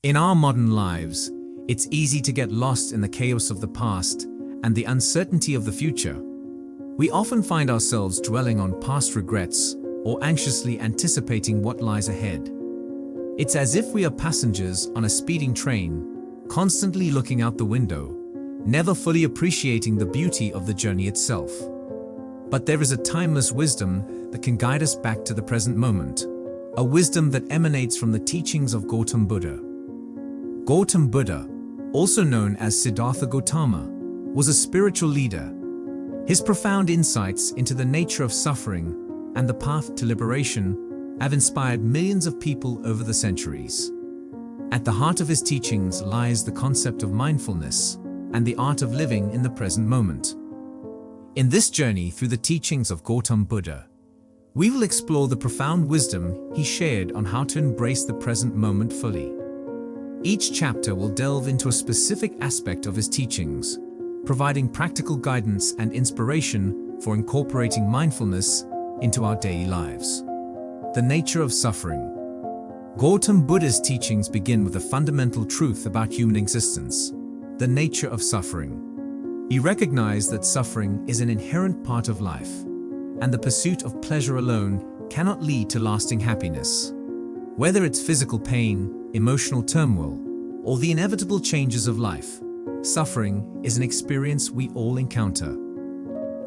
In our modern lives, it's easy to get lost in the chaos of the past and the uncertainty of the future. We often find ourselves dwelling on past regrets or anxiously anticipating what lies ahead. It's as if we are passengers on a speeding train, constantly looking out the window, never fully appreciating the beauty of the journey itself. But there is a timeless wisdom that can guide us back to the present moment, a wisdom that emanates from the teachings of Gautam Buddha. Gautam Buddha, also known as Siddhartha Gautama, was a spiritual leader. His profound insights into the nature of suffering and the path to liberation have inspired millions of people over the centuries. At the heart of his teachings lies the concept of mindfulness and the art of living in the present moment. In this journey through the teachings of Gautam Buddha, we will explore the profound wisdom he shared on how to embrace the present moment fully. Each chapter will delve into a specific aspect of his teachings, providing practical guidance and inspiration for incorporating mindfulness into our daily lives. The nature of suffering. Gautam Buddha's teachings begin with a fundamental truth about human existence: the nature of suffering. He recognized that suffering is an inherent part of life, and the pursuit of pleasure alone cannot lead to lasting happiness. Whether it's physical pain, emotional turmoil, or the inevitable changes of life, suffering is an experience we all encounter.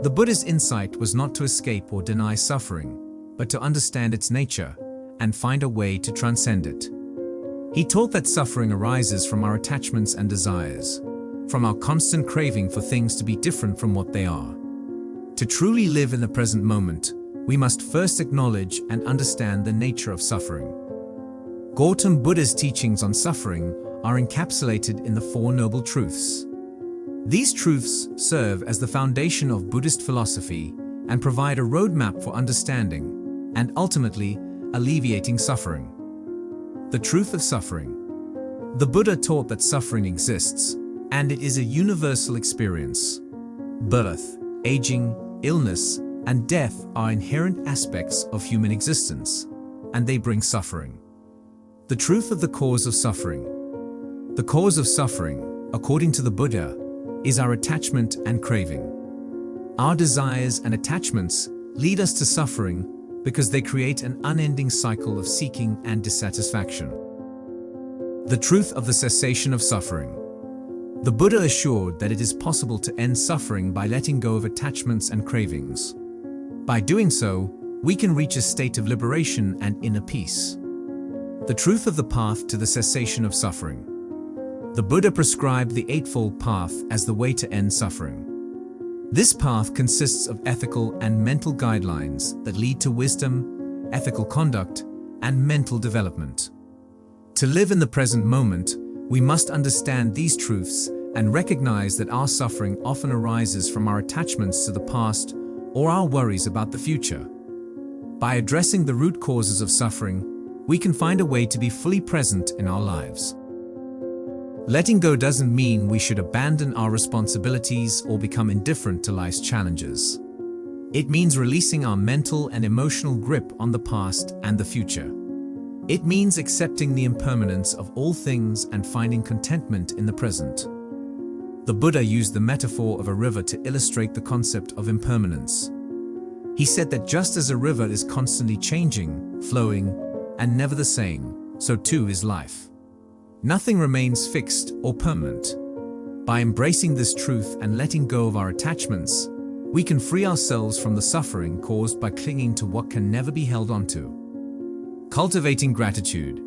The Buddha's insight was not to escape or deny suffering, but to understand its nature and find a way to transcend it. He taught that suffering arises from our attachments and desires, from our constant craving for things to be different from what they are. To truly live in the present moment, we must first acknowledge and understand the nature of suffering. Gautam Buddha's teachings on suffering are encapsulated in the Four Noble Truths. These truths serve as the foundation of Buddhist philosophy and provide a roadmap for understanding and ultimately alleviating suffering. The truth of suffering. The Buddha taught that suffering exists, and it is a universal experience. Birth, aging, illness, and death are inherent aspects of human existence, and they bring suffering. The truth of the cause of suffering. The cause of suffering, according to the Buddha, is our attachment and craving. Our desires and attachments lead us to suffering because they create an unending cycle of seeking and dissatisfaction. The truth of the cessation of suffering. The Buddha assured that it is possible to end suffering by letting go of attachments and cravings. By doing so, we can reach a state of liberation and inner peace. The truth of the path to the cessation of suffering. The Buddha prescribed the Eightfold Path as the way to end suffering. This path consists of ethical and mental guidelines that lead to wisdom, ethical conduct, and mental development. To live in the present moment, we must understand these truths and recognize that our suffering often arises from our attachments to the past or our worries about the future. By addressing the root causes of suffering, we can find a way to be fully present in our lives. Letting go doesn't mean we should abandon our responsibilities or become indifferent to life's challenges. It means releasing our mental and emotional grip on the past and the future. It means accepting the impermanence of all things and finding contentment in the present. The Buddha used the metaphor of a river to illustrate the concept of impermanence. He said that just as a river is constantly changing, flowing, and never the same, so too is life. Nothing remains fixed or permanent. By embracing this truth and letting go of our attachments, we can free ourselves from the suffering caused by clinging to what can never be held onto. Cultivating gratitude.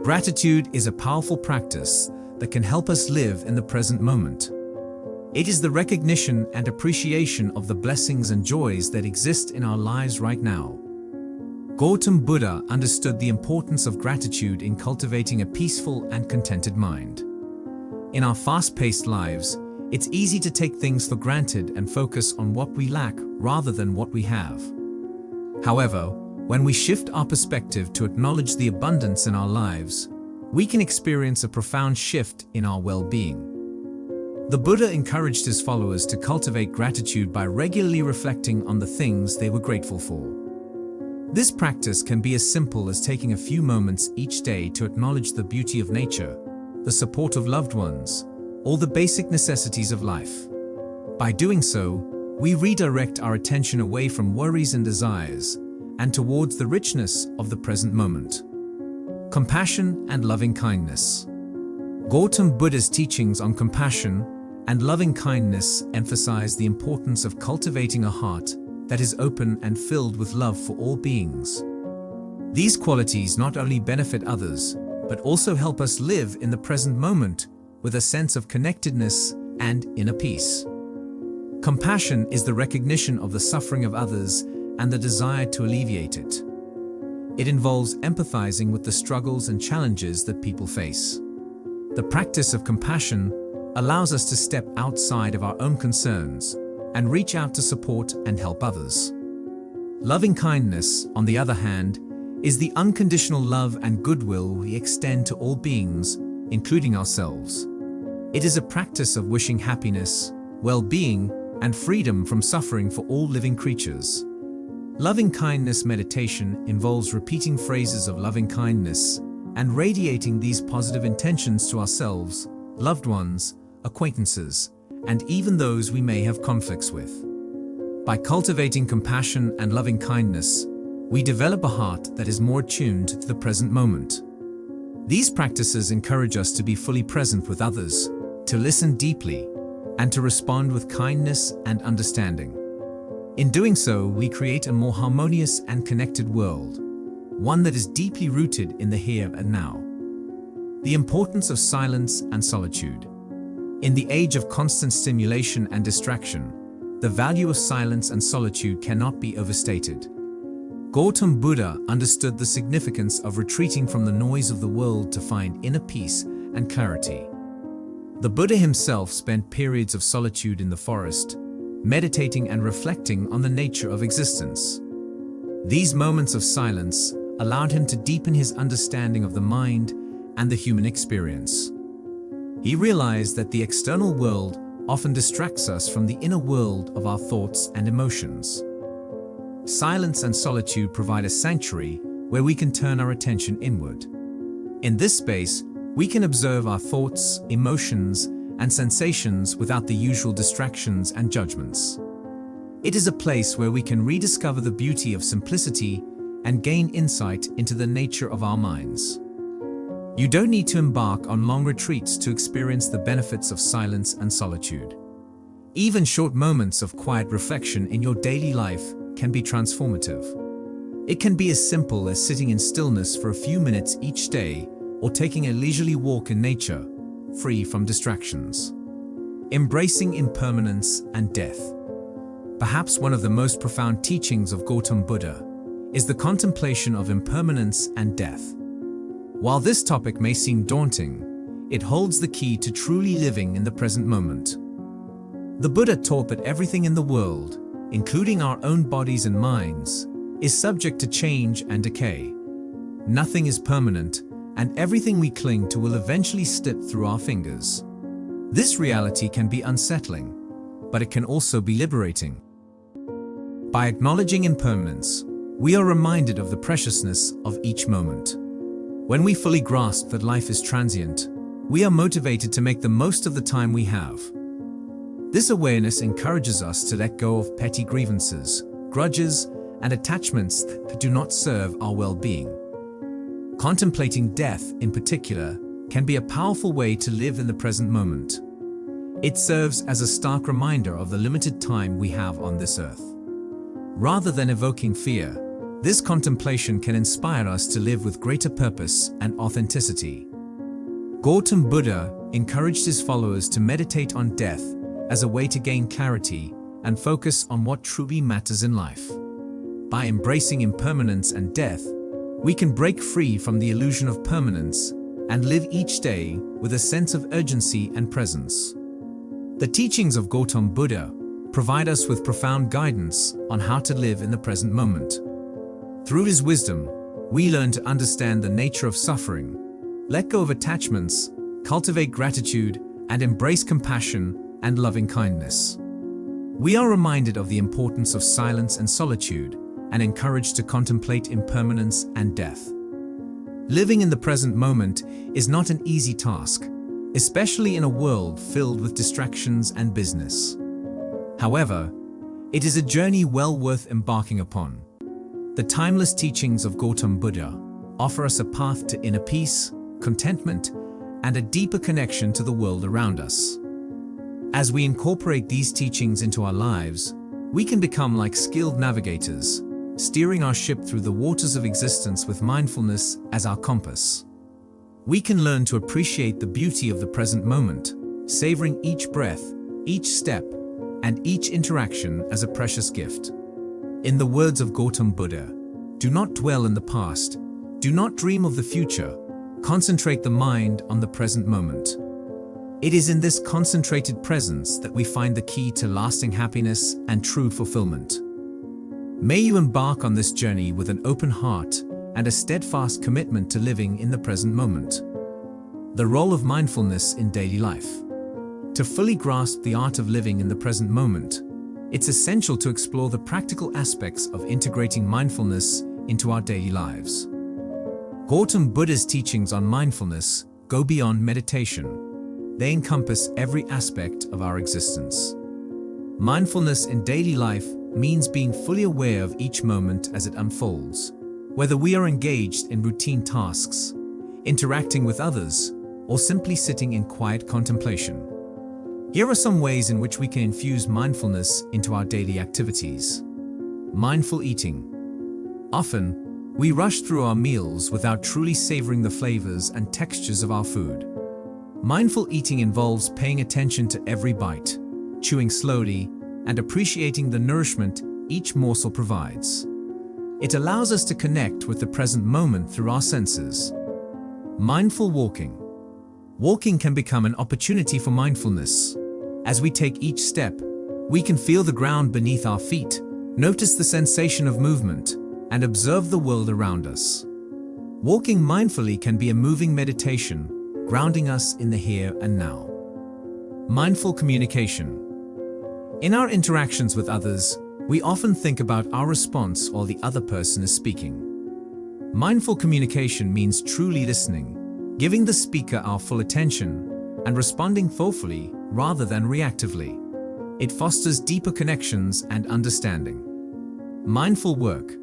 Gratitude is a powerful practice that can help us live in the present moment. It is the recognition and appreciation of the blessings and joys that exist in our lives right now. Gautam Buddha understood the importance of gratitude in cultivating a peaceful and contented mind. In our fast-paced lives, it's easy to take things for granted and focus on what we lack rather than what we have. However, when we shift our perspective to acknowledge the abundance in our lives, we can experience a profound shift in our well-being. The Buddha encouraged his followers to cultivate gratitude by regularly reflecting on the things they were grateful for. This practice can be as simple as taking a few moments each day to acknowledge the beauty of nature, the support of loved ones, or the basic necessities of life. By doing so, we redirect our attention away from worries and desires and towards the richness of the present moment. Compassion and loving kindness. Gautam Buddha's teachings on compassion and loving kindness emphasize the importance of cultivating a heart that is open and filled with love for all beings. These qualities not only benefit others, but also help us live in the present moment with a sense of connectedness and inner peace. Compassion is the recognition of the suffering of others and the desire to alleviate it. It involves empathizing with the struggles and challenges that people face. The practice of compassion allows us to step outside of our own concerns and reach out to support and help others. Loving kindness, on the other hand, is the unconditional love and goodwill we extend to all beings, including ourselves. It is a practice of wishing happiness, well-being, and freedom from suffering for all living creatures. Loving kindness meditation involves repeating phrases of loving kindness and radiating these positive intentions to ourselves, loved ones, acquaintances, and even those we may have conflicts with. By cultivating compassion and loving kindness, we develop a heart that is more attuned to the present moment. These practices encourage us to be fully present with others, to listen deeply, and to respond with kindness and understanding. In doing so, we create a more harmonious and connected world, one that is deeply rooted in the here and now. The importance of silence and solitude. In the age of constant stimulation and distraction, the value of silence and solitude cannot be overstated. Gautam Buddha understood the significance of retreating from the noise of the world to find inner peace and clarity. The Buddha himself spent periods of solitude in the forest, meditating and reflecting on the nature of existence. These moments of silence allowed him to deepen his understanding of the mind and the human experience. He realized that the external world often distracts us from the inner world of our thoughts and emotions. Silence and solitude provide a sanctuary where we can turn our attention inward. In this space, we can observe our thoughts, emotions, and sensations without the usual distractions and judgments. It is a place where we can rediscover the beauty of simplicity and gain insight into the nature of our minds. You don't need to embark on long retreats to experience the benefits of silence and solitude. Even short moments of quiet reflection in your daily life can be transformative. It can be as simple as sitting in stillness for a few minutes each day or taking a leisurely walk in nature, free from distractions. Embracing impermanence and death. Perhaps one of the most profound teachings of Gautam Buddha is the contemplation of impermanence and death. While this topic may seem daunting, it holds the key to truly living in the present moment. The Buddha taught that everything in the world, including our own bodies and minds, is subject to change and decay. Nothing is permanent, and everything we cling to will eventually slip through our fingers. This reality can be unsettling, but it can also be liberating. By acknowledging impermanence, we are reminded of the preciousness of each moment. When we fully grasp that life is transient, we are motivated to make the most of the time we have. This awareness encourages us to let go of petty grievances, grudges, and attachments that do not serve our well-being. Contemplating death, in particular, can be a powerful way to live in the present moment. It serves as a stark reminder of the limited time we have on this earth. Rather than evoking fear, this contemplation can inspire us to live with greater purpose and authenticity. Gautam Buddha encouraged his followers to meditate on death as a way to gain clarity and focus on what truly matters in life. By embracing impermanence and death, we can break free from the illusion of permanence and live each day with a sense of urgency and presence. The teachings of Gautam Buddha provide us with profound guidance on how to live in the present moment. Through his wisdom, we learn to understand the nature of suffering, let go of attachments, cultivate gratitude, and embrace compassion and loving kindness. We are reminded of the importance of silence and solitude and encouraged to contemplate impermanence and death. Living in the present moment is not an easy task, especially in a world filled with distractions and business. However, it is a journey well worth embarking upon. The timeless teachings of Gautam Buddha offer us a path to inner peace, contentment, and a deeper connection to the world around us. As we incorporate these teachings into our lives, we can become like skilled navigators, steering our ship through the waters of existence with mindfulness as our compass. We can learn to appreciate the beauty of the present moment, savoring each breath, each step, and each interaction as a precious gift. In the words of Gautam Buddha, do not dwell in the past, do not dream of the future, concentrate the mind on the present moment. It is in this concentrated presence that we find the key to lasting happiness and true fulfillment. May you embark on this journey with an open heart and a steadfast commitment to living in the present moment. The role of mindfulness in daily life. To fully grasp the art of living in the present moment, it's essential to explore the practical aspects of integrating mindfulness into our daily lives. Gautam Buddha's teachings on mindfulness go beyond meditation. They encompass every aspect of our existence. Mindfulness in daily life means being fully aware of each moment as it unfolds, whether we are engaged in routine tasks, interacting with others, or simply sitting in quiet contemplation. Here are some ways in which we can infuse mindfulness into our daily activities. Mindful eating. Often, we rush through our meals without truly savoring the flavors and textures of our food. Mindful eating involves paying attention to every bite, chewing slowly, and appreciating the nourishment each morsel provides. It allows us to connect with the present moment through our senses. Mindful walking. Walking can become an opportunity for mindfulness. As we take each step, we can feel the ground beneath our feet, notice the sensation of movement, and observe the world around us. Walking mindfully can be a moving meditation, grounding us in the here and now. Mindful communication. In our interactions with others, we often think about our response while the other person is speaking. Mindful communication means truly listening, giving the speaker our full attention, and responding thoughtfully rather than reactively. It fosters deeper connections and understanding. Mindful work.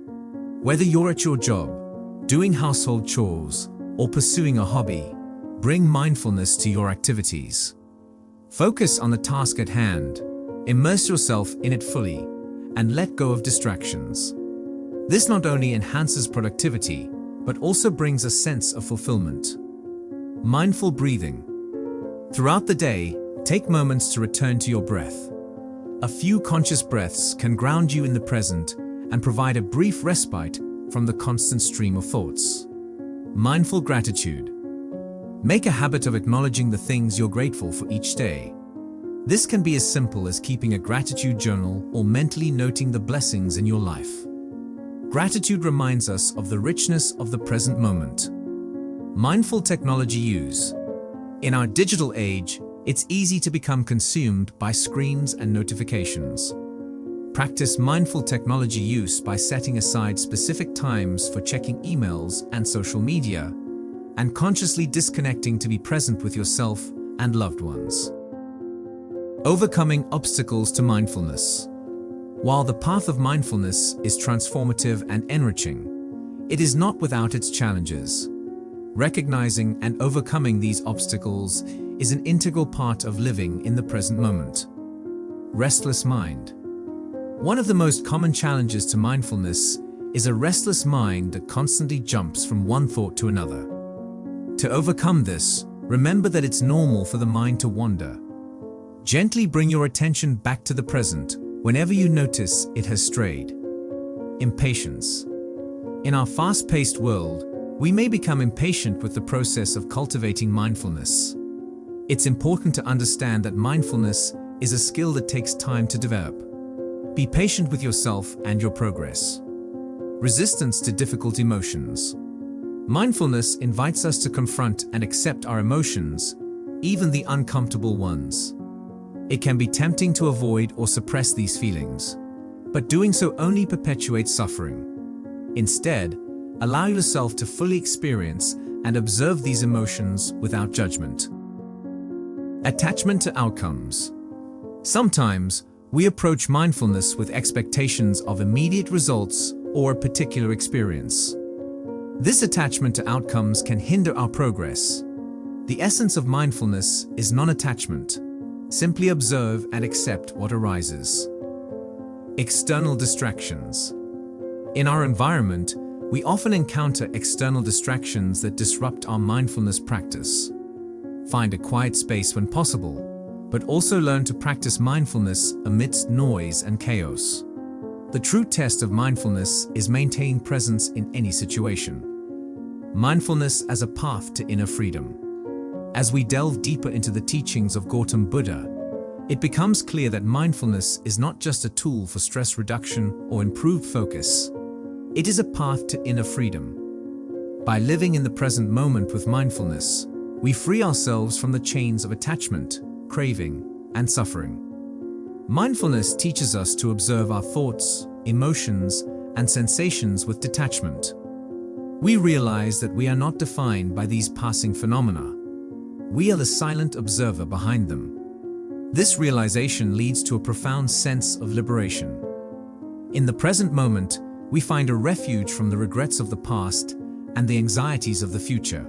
Whether you're at your job, doing household chores, or pursuing a hobby, bring mindfulness to your activities. Focus on the task at hand, immerse yourself in it fully, and let go of distractions. This not only enhances productivity, but also brings a sense of fulfillment. Mindful breathing. Throughout the day, take moments to return to your breath. A few conscious breaths can ground you in the present and provide a brief respite from the constant stream of thoughts. Mindful gratitude. Make a habit of acknowledging the things you're grateful for each day. This can be as simple as keeping a gratitude journal or mentally noting the blessings in your life. Gratitude reminds us of the richness of the present moment. Mindful technology use. In our digital age, it's easy to become consumed by screens and notifications. Practice mindful technology use by setting aside specific times for checking emails and social media, and consciously disconnecting to be present with yourself and loved ones. Overcoming obstacles to mindfulness. While the path of mindfulness is transformative and enriching, it is not without its challenges. Recognizing and overcoming these obstacles is an integral part of living in the present moment. Restless mind. One of the most common challenges to mindfulness is a restless mind that constantly jumps from one thought to another. To overcome this, remember that it's normal for the mind to wander. Gently bring your attention back to the present whenever you notice it has strayed. Impatience. In our fast-paced world, we may become impatient with the process of cultivating mindfulness. It's important to understand that mindfulness is a skill that takes time to develop. Be patient with yourself and your progress. Resistance to difficult emotions. Mindfulness invites us to confront and accept our emotions, even the uncomfortable ones. It can be tempting to avoid or suppress these feelings, but doing so only perpetuates suffering. Instead, allow yourself to fully experience and observe these emotions without judgment. Attachment to outcomes. Sometimes, we approach mindfulness with expectations of immediate results or a particular experience. This attachment to outcomes can hinder our progress. The essence of mindfulness is non-attachment. Simply observe and accept what arises. External distractions. In our environment, we often encounter external distractions that disrupt our mindfulness practice. Find a quiet space when possible, but also learn to practice mindfulness amidst noise and chaos. The true test of mindfulness is maintaining presence in any situation. Mindfulness as a path to inner freedom. As we delve deeper into the teachings of Gautam Buddha, it becomes clear that mindfulness is not just a tool for stress reduction or improved focus. It is a path to inner freedom. By living in the present moment with mindfulness, we free ourselves from the chains of attachment, craving, and suffering. Mindfulness teaches us to observe our thoughts, emotions, and sensations with detachment. We realize that we are not defined by these passing phenomena. We are the silent observer behind them. This realization leads to a profound sense of liberation. In the present moment, we find a refuge from the regrets of the past and the anxieties of the future.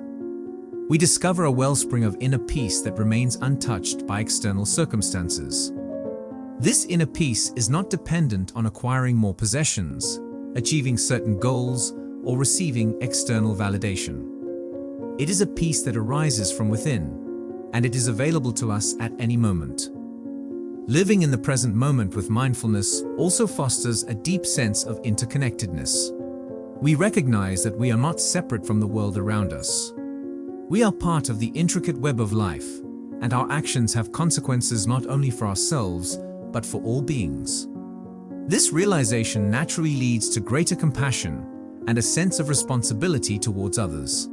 We discover a wellspring of inner peace that remains untouched by external circumstances. This inner peace is not dependent on acquiring more possessions, achieving certain goals, or receiving external validation. It is a peace that arises from within, and it is available to us at any moment. Living in the present moment with mindfulness also fosters a deep sense of interconnectedness. We recognize that we are not separate from the world around us. We are part of the intricate web of life, and our actions have consequences not only for ourselves, but for all beings. This realization naturally leads to greater compassion and a sense of responsibility towards others.